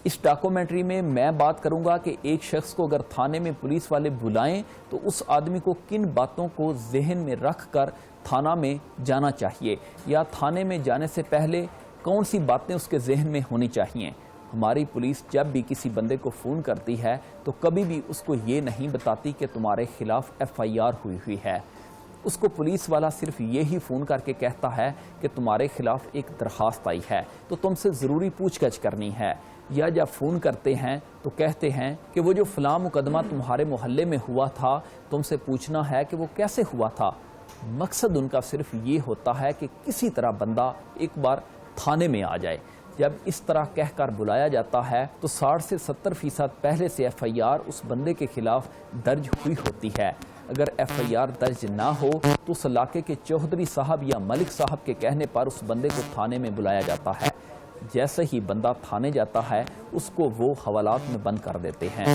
اس documentary میں میں بات کروں گا کہ ایک شخص کو اگر تھانے میں پولیس والے بلائیں تو اس آدمی کو کن باتوں کو ذہن میں رکھ کر تھانہ میں جانا چاہیے، یا تھانے میں جانے سے پہلے کون سی باتیں اس کے ذہن میں ہونی چاہیے۔ ہماری پولیس جب بھی کسی بندے کو فون کرتی ہے تو کبھی بھی اس کو یہ نہیں بتاتی کہ تمہارے خلاف FIR ہوئی ہے۔ اس کو پولیس والا صرف یہی فون کر کے کہتا ہے کہ تمہارے خلاف ایک درخواست آئی ہے تو تم سے ضروری پوچھ گچھ کرنی ہے، یا جب فون کرتے ہیں تو کہتے ہیں کہ وہ جو فلاں مقدمہ تمہارے محلے میں ہوا تھا تم سے پوچھنا ہے کہ وہ کیسے ہوا تھا۔ مقصد ان کا صرف یہ ہوتا ہے کہ کسی طرح بندہ ایک بار تھانے میں آ جائے۔ جب اس طرح کہہ کر بلایا جاتا ہے تو 60 سے 70% پہلے سے FIR اس بندے کے خلاف درج ہوئی ہوتی ہے۔ اگر FIR درج نہ ہو تو اس علاقے کے چوہدری صاحب یا ملک صاحب کے کہنے پر اس بندے کو تھانے میں بلایا جاتا ہے۔ جیسے ہی بندہ تھانے جاتا ہے اس کو وہ حوالات میں بند کر دیتے ہیں۔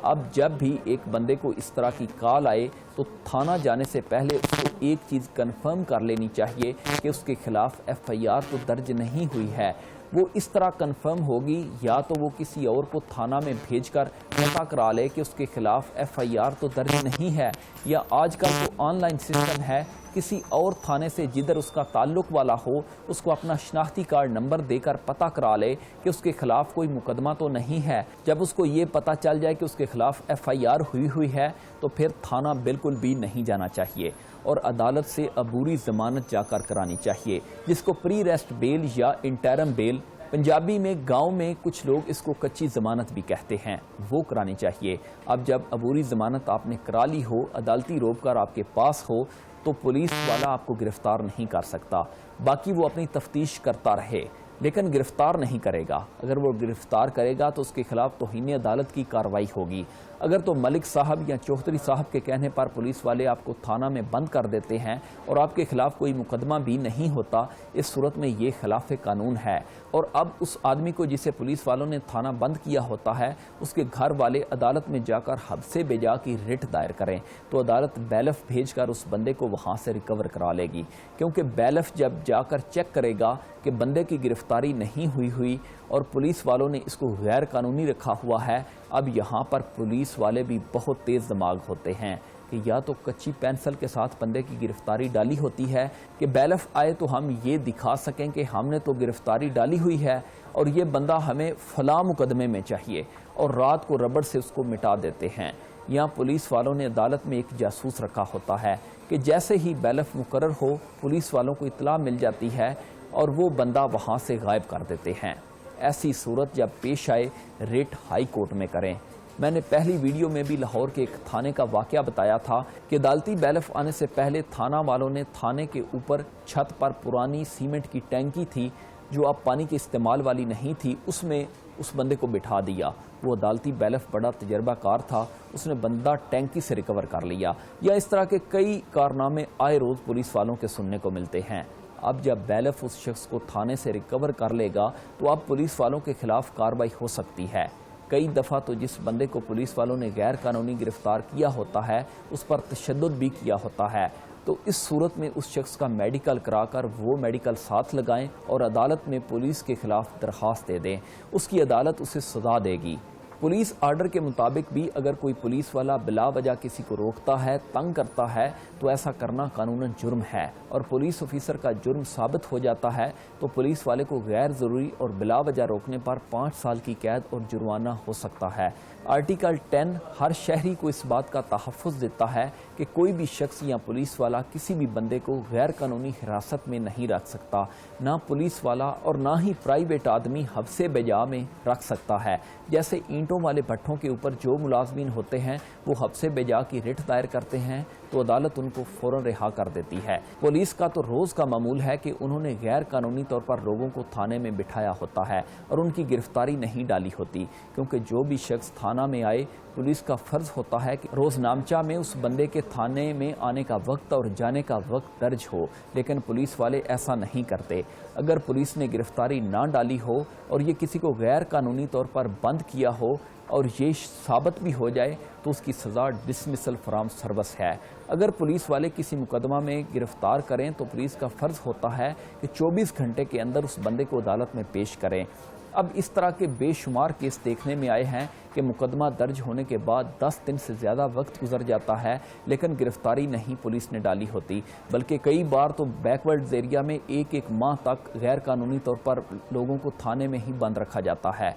اب جب بھی ایک بندے کو اس طرح کی کال آئے تو تھانہ جانے سے پہلے اس کو ایک چیز کنفرم کر لینی چاہیے کہ اس کے خلاف FIR تو درج نہیں ہوئی ہے۔ وہ اس طرح کنفرم ہوگی یا تو وہ کسی اور کو تھانہ میں بھیج کر پتہ کرا لے کہ اس کے خلاف FIR تو درج نہیں ہے، یا آج کل تو آن لائن سسٹم ہے، کسی اور تھانے سے جدھر اس کا تعلق والا ہو اس کو اپنا شناختی کارڈ نمبر دے کر پتہ کرا لے کہ اس کے خلاف کوئی مقدمہ تو نہیں ہے۔ جب اس کو یہ پتہ چل جائے کہ اس کے خلاف FIR ہوئی ہے تو پھر تھانہ بالکل بھی نہیں جانا چاہیے اور عدالت سے عبوری ضمانت جا کر کرانی چاہیے، جس کو پری ریسٹ بیل یا انٹرم بیل، پنجابی میں گاؤں میں کچھ لوگ اس کو کچی ضمانت بھی کہتے ہیں، وہ کرانی چاہیے۔ اب جب عبوری ضمانت آپ نے کرا لی ہو، عدالتی روبکار آپ کے پاس ہو، تو پولیس والا آپ کو گرفتار نہیں کر سکتا۔ باقی وہ اپنی تفتیش کرتا رہے لیکن گرفتار نہیں کرے گا۔ اگر وہ گرفتار کرے گا تو اس کے خلاف توہین عدالت کی کارروائی ہوگی۔ اگر تو ملک صاحب یا چوہدری صاحب کے کہنے پر پولیس والے آپ کو تھانہ میں بند کر دیتے ہیں اور آپ کے خلاف کوئی مقدمہ بھی نہیں ہوتا، اس صورت میں یہ خلاف قانون ہے، اور اب اس آدمی کو جسے پولیس والوں نے تھانہ بند کیا ہوتا ہے اس کے گھر والے عدالت میں جا کر حبس بجا کی رٹ دائر کریں تو عدالت بیلف بھیج کر اس بندے کو وہاں سے ریکور کرا لے گی، کیونکہ بیلف جب جا کر چیک کرے گا کہ بندے کی گرفتاری نہیں ہوئی اور پولیس والوں نے اس کو غیر قانونی رکھا ہوا ہے۔ اب یہاں پر پولیس والے بھی بہت تیز دماغ ہوتے ہیں کہ یا تو کچی پینسل کے ساتھ بندے کی گرفتاری ڈالی ہوتی ہے کہ بیلف آئے تو ہم یہ دکھا سکیں کہ ہم نے تو گرفتاری ڈالی ہوئی ہے اور یہ بندہ ہمیں فلاں مقدمے میں چاہیے، اور رات کو ربڑ سے اس کو مٹا دیتے ہیں۔ یہاں پولیس والوں نے عدالت میں ایک جاسوس رکھا ہوتا ہے کہ جیسے ہی بیلف مقرر ہو پولیس والوں کو اطلاع مل جاتی ہے اور وہ بندہ وہاں سے غائب کر دیتے ہیں۔ ایسی صورت جب پیش آئے ریٹ ہائی کورٹ میں کریں۔ میں نے پہلی ویڈیو میں بھی لاہور کے ایک تھانے کا واقعہ بتایا تھا کہ عدالتی بیلف آنے سے پہلے تھانہ والوں نے تھانے کے اوپر چھت پر پرانی سیمنٹ کی ٹینکی تھی جو اب پانی کے استعمال والی نہیں تھی، اس میں اس بندے کو بٹھا دیا۔ وہ عدالتی بیلف بڑا تجربہ کار تھا، اس نے بندہ ٹینکی سے ریکور کر لیا۔ یا اس طرح کے کئی کارنامے آئے روز پولیس والوں کے سننے کو ملتے ہیں۔ اب جب بیلف اس شخص کو تھانے سے ریکور کر لے گا تو اب پولیس والوں کے خلاف کارروائی ہو سکتی ہے۔ کئی دفعہ تو جس بندے کو پولیس والوں نے غیر قانونی گرفتار کیا ہوتا ہے اس پر تشدد بھی کیا ہوتا ہے، تو اس صورت میں اس شخص کا میڈیکل کرا کر وہ میڈیکل ساتھ لگائیں اور عدالت میں پولیس کے خلاف درخواست دے دیں، اس کی عدالت اسے سزا دے گی۔ پولیس آرڈر کے مطابق بھی اگر کوئی پولیس والا بلا وجہ کسی کو روکتا ہے، تنگ کرتا ہے تو ایسا کرنا قانوناً جرم ہے، اور پولیس آفیسر کا جرم ثابت ہو جاتا ہے تو پولیس والے کو غیر ضروری اور بلا وجہ روکنے پر 5 سال کی قید اور جرمانہ ہو سکتا ہے۔ آرٹیکل 10 ہر شہری کو اس بات کا تحفظ دیتا ہے کہ کوئی بھی شخص یا پولیس والا کسی بھی بندے کو غیر قانونی حراست میں نہیں رکھ سکتا، نہ پولیس والا اور نہ ہی پرائیویٹ آدمی حبس بجا میں رکھ سکتا ہے۔ جیسے اینٹوں والے بھٹھوں کے اوپر جو ملازمین ہوتے ہیں وہ حبس بجا کی رٹ دائر کرتے ہیں تو عدالت ان کو فوراً رہا کر دیتی ہے۔ پولیس کا تو روز کا معمول ہے کہ انہوں نے غیر قانونی طور پر لوگوں کو تھانے میں بٹھایا ہوتا ہے اور ان کی گرفتاری نہیں ڈالی ہوتی، کیونکہ جو بھی شخص تھانہ میں آئے پولیس کا فرض ہوتا ہے کہ روز نامچہ میں اس بندے کے تھانے میں آنے کا وقت اور جانے کا وقت درج ہو، لیکن پولیس والے ایسا نہیں کرتے۔ اگر پولیس نے گرفتاری نہ ڈالی ہو اور یہ کسی کو غیر قانونی طور پر بند کیا ہو اور یہ ثابت بھی ہو جائے تو اس کی سزا ڈسمسل فرام سروس ہے۔ اگر پولیس والے کسی مقدمہ میں گرفتار کریں تو پولیس کا فرض ہوتا ہے کہ 24 گھنٹے کے اندر اس بندے کو عدالت میں پیش کریں۔ اب اس طرح کے بے شمار کیس دیکھنے میں آئے ہیں کہ مقدمہ درج ہونے کے بعد 10 دن سے زیادہ وقت گزر جاتا ہے لیکن گرفتاری نہیں پولیس نے ڈالی ہوتی، بلکہ کئی بار تو بیکورڈ ایریا میں ایک ماہ تک غیر قانونی طور پر لوگوں کو تھانے میں ہی بند رکھا جاتا ہے۔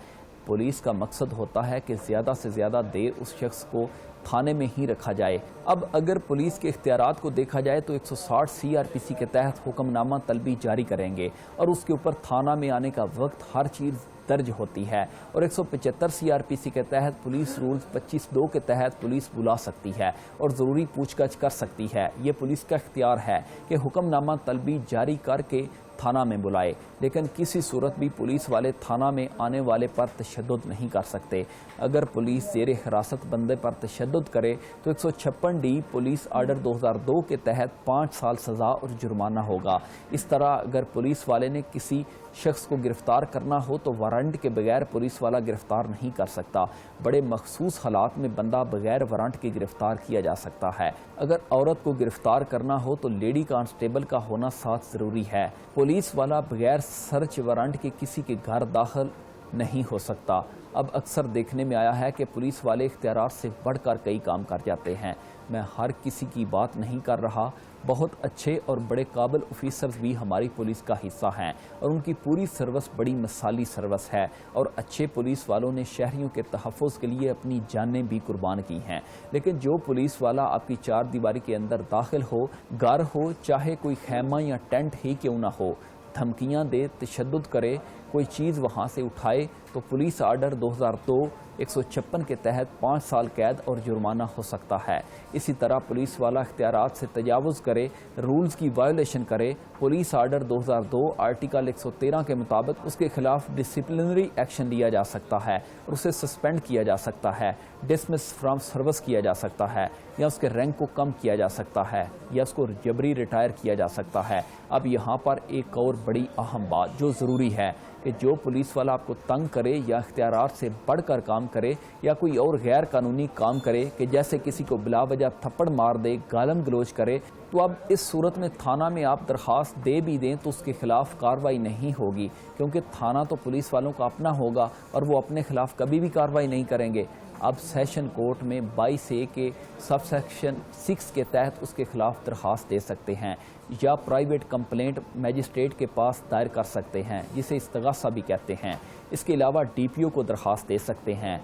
پولیس کا مقصد ہوتا ہے کہ زیادہ سے زیادہ دیر اس شخص کو تھانے میں ہی رکھا جائے۔ اب اگر پولیس کے اختیارات کو دیکھا جائے تو 160 CRPC کے تحت حکم نامہ طلبی جاری کریں گے اور اس کے اوپر تھانہ میں آنے کا وقت ہر چیز درج ہوتی ہے، اور 175 CRPC کے تحت پولیس رولز 25(2) کے تحت پولیس بلا سکتی ہے اور ضروری پوچھ گچھ کر سکتی ہے۔ یہ پولیس کا اختیار ہے کہ حکم نامہ طلبی جاری کر کے تھانہ میں بلائے، لیکن کسی صورت بھی پولیس والے تھانہ میں آنے والے پر تشدد نہیں کر سکتے۔ اگر پولیس زیر حراست بندے پر تشدد کرے تو 156D پولیس آرڈر 2002 کے تحت 5 سال سزا اور جرمانہ ہوگا۔ اس طرح اگر پولیس والے نے کسی شخص کو گرفتار کرنا ہو تو وارنٹ کے بغیر پولیس والا گرفتار نہیں کر سکتا۔ بڑے مخصوص حالات میں بندہ بغیر وارنٹ کے گرفتار کیا جا سکتا ہے۔ اگر عورت کو گرفتار کرنا ہو تو لیڈی کانسٹیبل کا ہونا ساتھ ضروری ہے۔ پولیس والا بغیر سرچ وارنٹ کے کسی کے گھر داخل نہیں ہو سکتا۔ اب اکثر دیکھنے میں آیا ہے کہ پولیس والے اختیارات سے بڑھ کر کئی کام کر جاتے ہیں۔ میں ہر کسی کی بات نہیں کر رہا، بہت اچھے اور بڑے قابل آفیسرز بھی ہماری پولیس کا حصہ ہیں اور ان کی پوری سروس بڑی مثالی سروس ہے، اور اچھے پولیس والوں نے شہریوں کے تحفظ کے لیے اپنی جانیں بھی قربان کی ہیں۔ لیکن جو پولیس والا آپ کی چار دیواری کے اندر داخل ہو، گھر ہو چاہے کوئی خیمہ یا ٹینٹ ہی کیوں نہ ہو، دھمکیاں دے، تشدد کرے، کوئی چیز وہاں سے اٹھائے تو پولیس آرڈر 2002 156 کے تحت 5 سال قید اور جرمانہ ہو سکتا ہے۔ اسی طرح پولیس والا اختیارات سے تجاوز کرے، رولز کی وائلیشن کرے، پولیس آرڈر 2002 آرٹیکل 113 کے مطابق اس کے خلاف ڈسپلنری ایکشن لیا جا سکتا ہے اور اسے سسپینڈ کیا جا سکتا ہے، ڈسمس فرام سروس کیا جا سکتا ہے، یا اس کے رینک کو کم کیا جا سکتا ہے، یا اس کو جبری ریٹائر کیا جا سکتا ہے۔ اب یہاں پر ایک اور بڑی اہم بات جو ضروری ہے کہ جو پولیس والا آپ کو تنگ کرے یا اختیارات سے بڑھ کر کام کرے یا کوئی اور غیر قانونی کام کرے کہ جیسے کسی کو بلا وجہ تھپڑ مار دے، گالم گلوچ کرے، تو اب اس صورت میں تھانہ میں آپ درخواست دے بھی دیں تو اس کے خلاف کارروائی نہیں ہوگی، کیونکہ تھانہ تو پولیس والوں کا اپنا ہوگا اور وہ اپنے خلاف کبھی بھی کارروائی نہیں کریں گے۔ اب سیشن کورٹ میں 22A کے سب سیکشن 6 کے تحت اس کے خلاف درخواست دے سکتے ہیں، یا پرائیویٹ کمپلینٹ میجسٹریٹ کے پاس دائر کر سکتے ہیں جسے استغاثہ بھی کہتے ہیں۔ اس کے علاوہ DPO کو درخواست دے سکتے ہیں،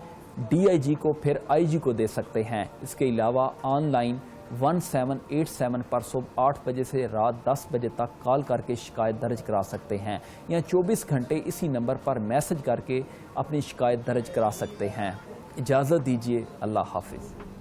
DIG کو، پھر IG کو دے سکتے ہیں۔ اس کے علاوہ آن لائن 1787 پر صبح 8 بجے سے رات 10 بجے تک کال کر کے شکایت درج کرا سکتے ہیں، یا 24 گھنٹے اسی نمبر پر میسج کر کے اپنی شکایت درج کرا سکتے ہیں۔ اجازت دیجیے، اللہ حافظ۔